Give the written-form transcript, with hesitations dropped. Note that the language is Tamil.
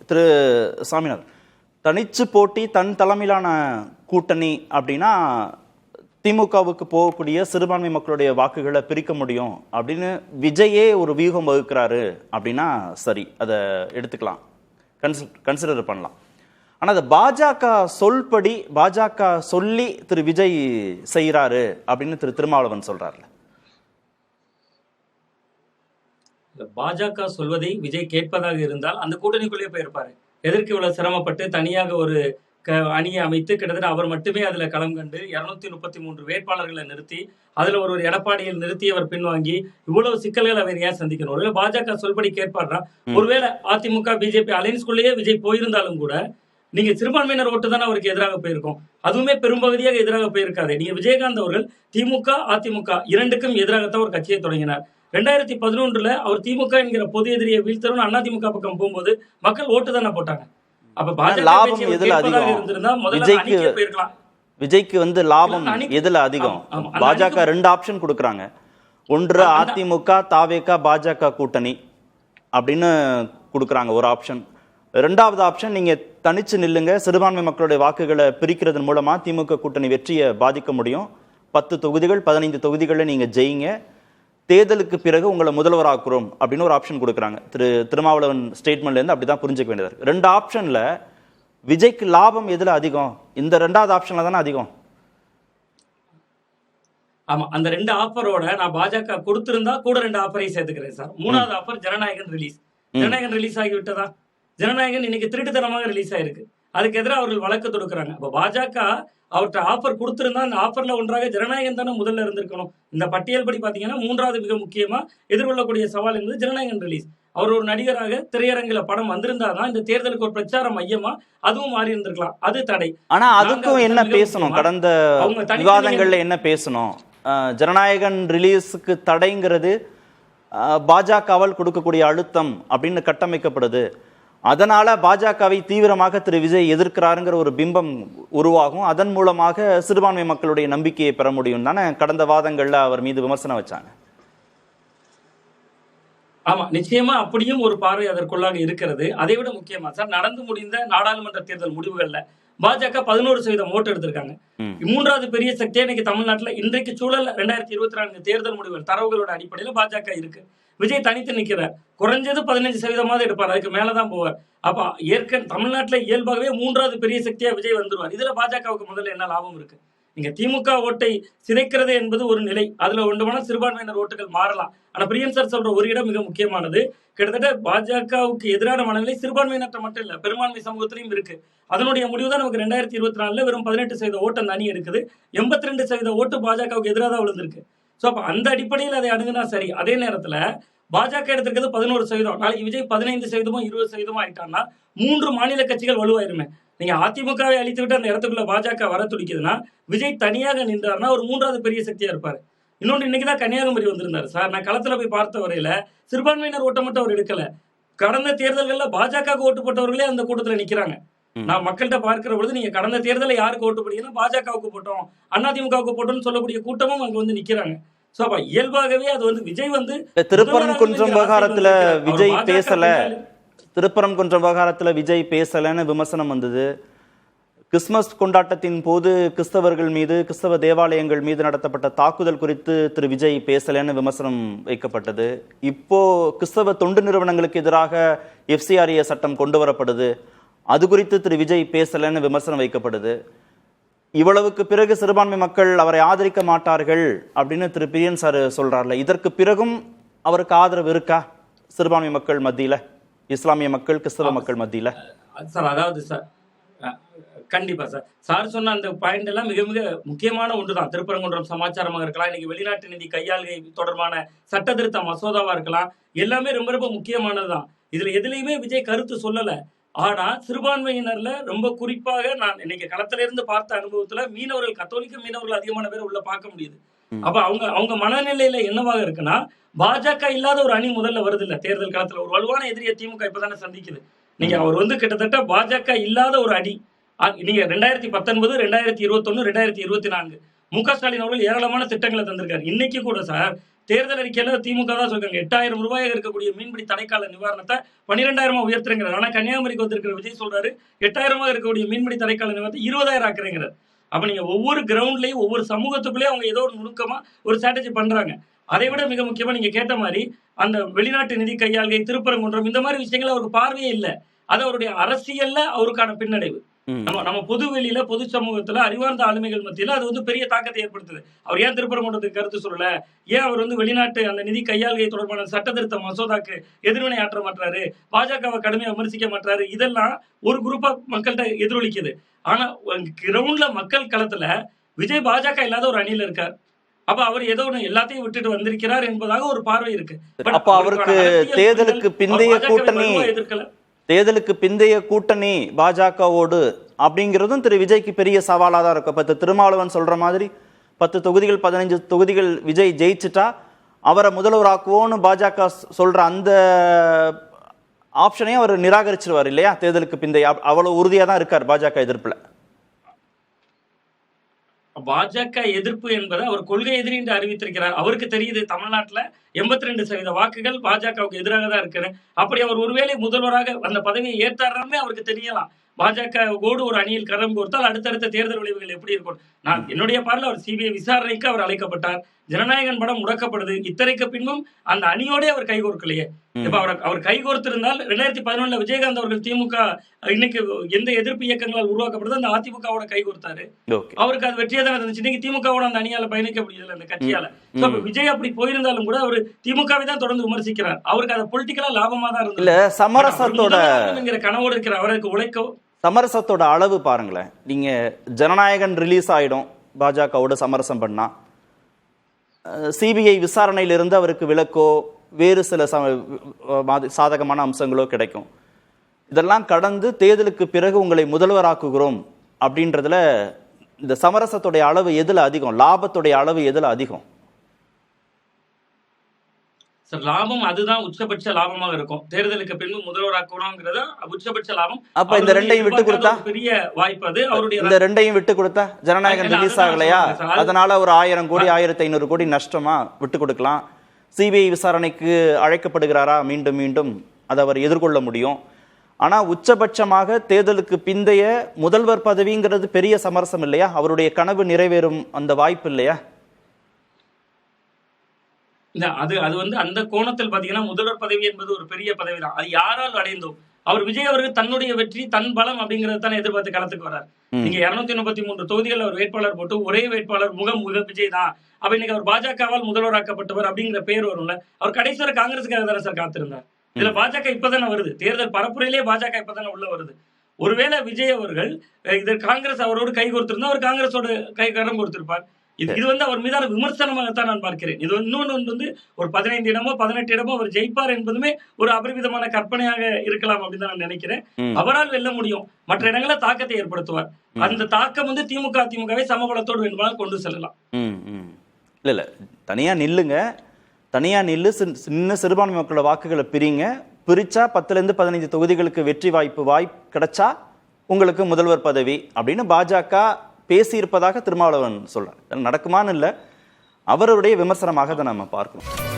திரு சாமிநாதன், தனிச்சு போட்டி தன் தலைமையிலான கூட்டணி அப்படின்னா திமுகவுக்கு போகக்கூடிய சிறுபான்மை மக்களுடைய வாக்குகளை பிரிக்க முடியும் அப்படின்னு விஜயே ஒரு வியூகம் வகுக்கிறாரு அப்படின்னா சரி, அதை எடுத்துக்கலாம், கன்சிடர் பண்ணலாம். ஆனால் அதை பாஜக சொல்படி, பாஜக சொல்லி திரு விஜய் செய்கிறாரு அப்படின்னு திரு திருமாவளவன் சொல்றாருல. பாஜக சொல்வதை விஜய் கேட்பதாக இருந்தால் அந்த கூட்டணிக்குள்ளேயே போயிருப்பாரு. எதற்கு இவ்வளவு சிரமப்பட்டு தனியாக ஒரு அணியை அமைத்து கிட்டத்தட்ட அவர் மட்டுமே அதுல களம் கண்டு 233 வேட்பாளர்களை நிறுத்தி அதுல ஒரு எடப்பாடியில் நிறுத்தி அவர் பின்வாங்கி இவ்வளவு சிக்கல்கள் அவர் ஏன் சந்திக்கணும்? ஒருவேளை பாஜக சொல்படி கேட்பாரா? ஒருவேளை அதிமுக பிஜேபி அலைன்ஸ்குள்ளேயே விஜய் போயிருந்தாலும் கூட நீங்க சிறுபான்மையினர் ஓட்டு தானே அவருக்கு எதிராக போயிருக்கும். அதுவுமே பெரும்பகுதியாக எதிராக போயிருக்காது. நீங்க விஜயகாந்த் அவர்கள் திமுக அதிமுக இரண்டுக்கும் எதிராகத்தான் ஒரு கட்சியை தொடங்கினார். 2011 அவர் திமுக என்கிற பொது எதிரியை வீழ்த்தரும் அதிமுக பக்கம் போகும்போது மக்கள் ஓட்டு தானே போட்டாங்க. லாபம் எதுல அதிகம்? விஜய்க்கு வந்து லாபம் எதுல அதிகம்? பாஜக 2 ஆப்ஷன் கொடுக்குறாங்க. ஒன்று அதிமுக தாவேக பாஜக கூட்டணி அப்படின்னு கொடுக்குறாங்க ஒரு ஆப்ஷன். 2வது ஆப்ஷன் நீங்க தனிச்சு நில்லுங்க, சிறுபான்மை மக்களுடைய வாக்குகளை பிரிக்கிறதன் மூலமா திமுக கூட்டணி வெற்றியை பாதிக்க முடியும், 10 தொகுதிகள் 15 தொகுதிகளில் நீங்க ஜெயிங்க, தேர்தலுக்கு பிறகு உங்களை முதல்வராக்குறோம் அப்படின்னு ஒரு ஆப்ஷன் கொடுக்குறாங்க. திருமாவளவன் ஸ்டேட்மெண்ட்ல இருந்து அப்படிதான் புரிஞ்சுக்க வேண்டியது. 2 ஆப்ஷன்ல விஜய்க்கு லாபம் எதுல அதிகம்? இந்த 2வது ஆப்ஷன்ல தானே அதிகம். ஆமா, அந்த 2 ஆஃபரோட நான் பாஜக கொடுத்திருந்தா கூட 2 ஆஃபரையும் சேர்த்துக்கிறேன் சார். 3வது offer Jananayagan release. Jananayagan release ஆகிவிட்டதா? ஜனநாயகன் இன்னைக்கு திருட்டுத்தனமாக ரிலீஸ் ஆயிருக்கு. அதுக்கு எதிராக அவர்கள் வழக்கு தொடுக்கிறாங்க. அப்ப பாஜக அவர்கிட்ட ஆஃபர் கொடுத்திருந்தா அந்த ஆஃபர்ல ஒன்றாக ஜனநாயகன் தானே முதல்ல இருந்திருக்கணும். இந்த பட்டியல் படி பாத்தீங்கன்னா 3வது மிக முக்கியமா எதிர்கொள்ளக்கூடிய சவால் என்பது ஜனநாயகன் ரிலீஸ். அவர் ஒரு நடிகராக திரையரங்குல படம் வந்திருந்தாதான் இந்த தேர்தலுக்கு ஒரு பிரச்சார மையமா அதுவும் மாறி இருந்திருக்கலாம். அது தடை. ஆனா அதுக்கும் என்ன பேசணும்? கடந்த விவாதங்கள்ல என்ன பேசணும்? ஜனநாயகன் ரிலீஸுக்கு தடைங்கிறது பாஜகவால் கொடுக்கக்கூடிய அழுத்தம் அப்படின்னு கட்டமைக்கப்படுது. அதனால பாஜகவை தீவிரமாக திரு விஜய் எதிர்க்கிறாருங்கிற ஒரு பிம்பம் உருவாகும். அதன் மூலமாக சிறுபான்மை மக்களுடைய நம்பிக்கையை பெற முடியும் தானே கடந்த வாதங்கள்ல அவர் மீது விமர்சனம் வச்சாங்க. ஆமா, நிச்சயமா அப்படியும் ஒரு பார்வை அதற்குள்ளாக இருக்கிறது. அதை விட முக்கியமா சார், நடந்து முடிந்த நாடாளுமன்ற தேர்தல் முடிவுகள்ல பாஜக 11% ஓட்டு எடுத்திருக்காங்க. 3வது பெரிய சக்தியா இன்னைக்கு தமிழ்நாட்டுல இன்றைக்கு சூழல் 2024 தேர்தல் முடிவுகள் தரவுகளோட அடிப்படையில பாஜக இருக்கு. விஜய் தனித்து நிக்கிறார். குறைஞ்சது 15% எடுப்பார், அதுக்கு மேலதான் போவார். அப்ப தமிழ்நாட்டுல இயல்பாகவே 3வது பெரிய சக்தியா விஜய் வந்துருவார். இதுல பாஜகவுக்கு முதல்ல என்ன லாபம் இருக்கு? நீங்க திமுக ஓட்டை சிதைக்கிறது என்பது ஒரு நிலை, அதுல ஒன்றுமான சிறுபான்மையினர் ஓட்டுகள் மாறலாம். ஆனா பிரியன் சார் சொல்ற ஒரு இடம் மிக முக்கியமானது. கிட்டத்தட்ட பாஜகவுக்கு எதிரான மனநிலை சிறுபான்மையினற்ற மட்டும் இல்ல, பெரும்பான்மை சமூகத்திலையும் இருக்கு. அதனுடைய முடிவு தான் நமக்கு 2024 வெறும் 18% ஓட்டு அந்த அணி எடுக்குது. 82% ஓட்டு பாஜகவுக்கு எதிராக தான் விழுந்திருக்கு. சோ அப்ப அந்த அடிப்படையில் அதை அணுகுனா சரி. அதே நேரத்துல பாஜக எடுத்திருக்கிறது 11%. நாளைக்கு விஜய் 15% 20% ஆயிட்டான்னா 3 மாநில கட்சிகள் வலுவாயிருமே. நீங்க அதிமுகவை அழித்து விட்டு அந்த இடத்துக்குள்ள பாஜக வர துடிக்குதுன்னா விஜய் தனியாக நின்றாருன்னா ஒரு 3வது பெரிய சக்தியா இருப்பாரு. இன்னொன்று, இன்னைக்குதான் கன்னியாகுமரி வந்திருந்தாரு சார். நான் களத்துல போய் பார்த்த வரையில சிறுபான்மையினர் ஓட்டை மட்டும் அவர் எடுக்கல. கடந்த தேர்தல்கள்ல பாஜக ஓட்டு போட்டவர்களே அந்த கூட்டத்துல நிக்கிறாங்க. நான் மக்கள்கிட்ட பார்க்கிற பொழுது நீங்க கடந்த தேர்தலில் யாருக்கு ஓட்டு போட்டீங்கன்னா பாஜகவுக்கு போட்டோம், அதிமுகவுக்கு போட்டோம்னு சொல்லக்கூடிய கூட்டமும் அங்க வந்து நிக்கிறாங்க. சோ அப்ப இயல்பாகவே அது வந்து விஜய் வந்து திருப்பரங்குன்றம் விவகாரத்துல விஜய் பேசல, திருப்பரங்குன்றம் விவகாரத்துல விஜய் பேசலன்னு விமர்சனம் வந்தது. கிறிஸ்துமஸ் கொண்டாட்டத்தின் போது கிறிஸ்தவர்கள் மீது, கிறிஸ்தவ தேவாலயங்கள் மீது நடத்தப்பட்ட தாக்குதல் குறித்து திரு விஜய் பேசலன்னு விமர்சனம் வைக்கப்பட்டது. இப்போ கிறிஸ்தவ தொண்டு நிறுவனங்களுக்கு எதிராக FCRA சட்டம் கொண்டு வரப்படுது, அது குறித்து திரு விஜய் பேசலன்னு விமர்சனம் வைக்கப்படுது. இவ்வளவுக்கு பிறகு சிறுபான்மை மக்கள் அவரை ஆதரிக்க மாட்டார்கள் அப்படின்னு திரு பிரியன் சார் சொல்றாருல, இதற்கு பிறகும் அவருக்கு ஆதரவு இருக்கா சிறுபான்மை மக்கள் மத்தியில, இஸ்லாமிய மக்கள், கிறிஸ்தவ மக்கள் மத்தியில? சார் அதாவது சார் கண்டிப்பா சார் சொன்ன அந்த பாயிண்ட் எல்லாம் மிக மிக முக்கியமான ஒன்றுதான். திருப்பரங்குன்றம் சமாச்சாரமாக இருக்கலாம், இன்னைக்கு வெளிநாட்டு நிதி கையாள்கை தொடர்பான சட்ட திருத்த மசோதாவா இருக்கலாம், எல்லாமே ரொம்ப ரொம்ப முக்கியமானதுதான். இதுல எதுலையுமே விஜய் கருத்து சொல்லல. ஆனா சிறுபான்மையினர்ல ரொம்ப குறிப்பாக நான் இன்னைக்கு களத்துல இருந்து பார்த்த அனுபவத்துல மீனவர்கள், கத்தோலிக்க மீனவர்கள் அதிகமான பேர் உள்ள பார்க்க முடியுது. அப்ப அவங்க மனநிலையில என்னவாக இருக்குன்னா, பாஜக இல்லாத ஒரு அணி முதல்ல வருது இல்ல தேர்தல் களத்துல. ஒரு வலுவான எதிரிய திமுக இப்பதானே சந்திக்குது. நீங்க அவர் வந்து கிட்டத்தட்ட பாஜக இல்லாத ஒரு அணி. நீங்க 2019, 2021, 2024 மு க ஸ்டாலின் அவர்கள் ஏராளமான திட்டங்களை தந்திருக்காரு. இன்னைக்கு கூட சார் தேர்தல் அறிக்கையில திமுக தான் சொல்றாங்க 8000 ரூபாயாக இருக்கக்கூடிய மீன்பிடி தடைக்கால நிவாரணத்தை 12,000 உயர்த்துறேங்கிறார். ஆனா கன்னியாகுமரிக்கு வந்திருக்கிற விஜய் சொல்றாரு 8000 இருக்கக்கூடிய மீன்பிடி தடைக்கால நிவாரணத்தை 20,000 ஆக்குறேங்கிறார். அப்ப நீங்க ஒவ்வொரு கிரவுண்ட்லயும் ஒவ்வொரு சமூகத்துக்குள்ளேயே அவங்க ஏதோ ஒரு நுணுக்கமா ஒரு ஸ்ட்ராட்டஜி பண்றாங்க. அதை விட மிக முக்கியமா நீங்க கேட்ட மாதிரி அந்த வெளிநாட்டு நிதி கையாள்கை, திருப்பரங்குன்றம், இந்த மாதிரி விஷயங்கள் அவருக்கு பார்வையே இல்லை. அது அவருடைய அரசியல்ல அவருக்கான பின்னடைவு. நம்ம பொது வெளியில, பொது சமூகத்துல, அறிவார்ந்த ஆளுமைகள் மத்தியில அது வந்து பெரிய தாக்கத்தை ஏற்படுத்துது. அவர் ஏன் திருப்பரங்குன்றத்துக்கு கருத்து சொல்லல, ஏன் அவர் வந்து வெளிநாட்டு அந்த நிதி கையாள்கை தொடர்பான சட்ட திருத்த மசோதாக்கு எதிர்வினை ஆற்ற மாட்டாரு, பாஜகவை கடுமையா விமர்சிக்க மாட்டாரு, இதெல்லாம் ஒரு குரூப் ஆஃப் மக்கள்கிட்ட எதிரொலிக்குது. ஆனா கிரவுண்ட்ல மக்கள் களத்துல விஜய் பாஜக இல்லாத ஒரு அணியில இருக்கார். அப்ப அவர் ஏதோ ஒண்ணு எல்லாத்தையும் விட்டுட்டு வந்திருக்கிறார் என்பதாக ஒரு பார்வை இருக்கு. அப்ப அவருக்கு தேர்தலுக்கு பிந்தைய கூட்டணி பாஜகவோடு அப்படிங்கிறதும் திரு விஜய்க்கு பெரிய சவாலா தான் இருக்கும். இப்ப திருமாவளவன் சொல்ற மாதிரி 10 தொகுதிகள் 15 தொகுதிகள் விஜய் ஜெயிச்சுட்டா அவரை முதல்வராக்குவோன்னு பாஜக சொல்ற அந்த ஆப்ஷனையும் அவர் நிராகரிச்சிருவார் இல்லையா? தேர்தலுக்கு பிந்தைய அவ்வளவு உறுதியா தான் இருக்கார் பாஜக எதிர்ப்புல. பாஜக எதிர்ப்பு என்பதை அவர் கொள்கை எதிரி என்று அறிவித்திருக்கிறார். அவருக்கு தெரியுது தமிழ்நாட்டுல 82% வாக்குகள் பாஜகவுக்கு எதிராக தான் இருக்குன்னு. அப்படி அவர் ஒருவேளை முதல்வராக அந்த பதவியை ஏற்றாருமே அவருக்கு தெரியலாம். பாஜகவோடு ஒரு அணியில் கரம் கோர்த்தால் அடுத்தடுத்த தேர்தல் விளைவுகள் எப்படி இருக்கும். நான் என்னுடைய பார்வையில் அவர் சிபிஐ விசாரணைக்கு அவர் அழைக்கப்பட்டார். ஜனநாயகன் படம் முடக்கப்படுது. இத்தனைக்கு பின்பும் அந்த அணியோடே அவர் கைகோர்க்கலையே. இப்ப அவர் கைகோர்த்திருந்தால் 2011 விஜயகாந்த் அவர்கள் திமுக இன்னைக்கு எந்த எதிர்ப்பு இயக்கங்களால் உருவாக்கப்படுது அந்த அதிமுகவோட கைகோர்த்தாரு. அவருக்கு அது வெற்றியா தான் இருந்துச்சு. இன்னைக்கு திமுகவோட அந்த அணியால பயணிக்க முடியல, அந்த கட்சியால. விஜய் அப்படி போயிருந்தாலும் கூட அவர் திமுகவை தான் தொடர்ந்து விமர்சிக்கிறார். அவருக்கு அது பொலிட்டிக்கலா லாபமா தான் இருந்தது. இல்ல சமரசத்தோட கனவோடு இருக்கிற அவருக்கு உழைக்க சமரசத்தோட அளவு பாருங்களேன். நீங்க ஜனநாயகன் ரிலீஸ் ஆயிடும் பாஜகவோட சமரசம் பண்ணா, சிபிஐ விசாரணையிலிருந்து அவருக்கு விலக்கோ வேறு சில சாதகமான அம்சங்களோ கிடைக்கும். இதெல்லாம் கடந்து தேர்தலுக்கு பிறகு உங்களை முதல்வராக்குகிறோம் அப்படின்றதுல இந்த சமரசத்துடைய அளவு எதுல அதிகம், லாபத்துடைய அளவு எதுல அதிகம்? சார் லாபம் அதுதான் உச்சபட்ச லாபமாக இருக்கும். தேர்தலுக்கு பின்பு முதல்வராக்கணும்ங்கிறது உச்சபட்ச லாபம். அப்ப இந்த ரெண்டையும் விட்டு கொடுத்தா பெரிய வாய்ப்பு. அது அவருடைய இந்த ரெண்டையும் விட்டு கொடுத்தா ஜனநாயகன் ரிலீஸ் ஆகலையா, அதனால ஒரு 1000 கோடி 1500 கோடி நஷ்டமா விட்டு கொடுக்கலாம். சிபிஐ விசாரணைக்கு அழைக்கப்படுகிறாரா மீண்டும் மீண்டும், அதை அவர் எதிர்கொள்ள முடியும். ஆனா உச்சபட்சமாக தேர்தலுக்கு பிந்தைய முதல்வர் பதவிங்கிறது பெரிய சமரசம் இல்லையா? அவருடைய கனவு நிறைவேறும் அந்த வாய்ப்பு இல்லையா? அது வந்து அந்த கோணத்தில் பாத்தீங்கன்னா முதல்வர் பதவி என்பது ஒரு பெரிய பதவி தான். அது யாரால் அடைந்தோம். அவர் விஜய் அவர்கள் தன்னுடைய வெற்றி தன் பலம் அப்படிங்கறத தானே எதிர்பார்த்து களத்துக்கு வர்றார். நீங்க 233 தொகுதிகள் அவர் வேட்பாளர் போட்டு ஒரே வேட்பாளர் முக விஜய் தான். அப்ப இன்னைக்கு அவர் பாஜகவால் முதல்வராக்கப்பட்டவர் அப்படிங்கிற பேர் வரும்ல. அவர் கடைசி வரை காங்கிரஸுக்காக தானே சார் காத்திருந்தார். இதுல பாஜக இப்பதானே வருது, தேர்தல் பரப்புரையிலேயே பாஜக இப்பதானே உள்ள வருது. ஒருவேளை விஜய் அவர்கள் இது காங்கிரஸ் அவரோடு கை கொடுத்திருந்தா அவர் காங்கிரஸோட கரம் கொடுத்திருப்பார். இது வந்து அவர் மீதான விமர்சனமாகத்தான் நான் பார்க்கிறேன். இது இன்னொன்று வந்து ஒரு 15 இடமோ 18 இடமோ அவர் ஜெயிப்பார் என்பதுமே ஒரு அபரிவிதமான கற்பனையாக இருக்கலாம் அப்படின்னு தான் நான் நினைக்கிறேன். அவரால் வெல்ல முடியும், மற்ற இடங்களில் தாக்கத்தை ஏற்படுத்துவார். அந்த தாக்கம் வந்து அதிமுகவை சமபலத்தோடு வேண்டுமானால் கொண்டு செல்லலாம். இல்ல தனியா நில்லு சின்ன சிறுபான்மை மக்களோட வாக்குகளை பிரிச்சா 10 15 தொகுதிகளுக்கு வெற்றி வாய்ப்பு கிடைச்சா உங்களுக்கு முதல்வர் பதவி அப்படின்னு பாஜக பேசியிருப்பதாக திருமாவளவன் சொல்றார். நடக்குமான்னு இல்லை, அவருடைய விமர்சனமாக தான் நம்ம பார்க்கணும்.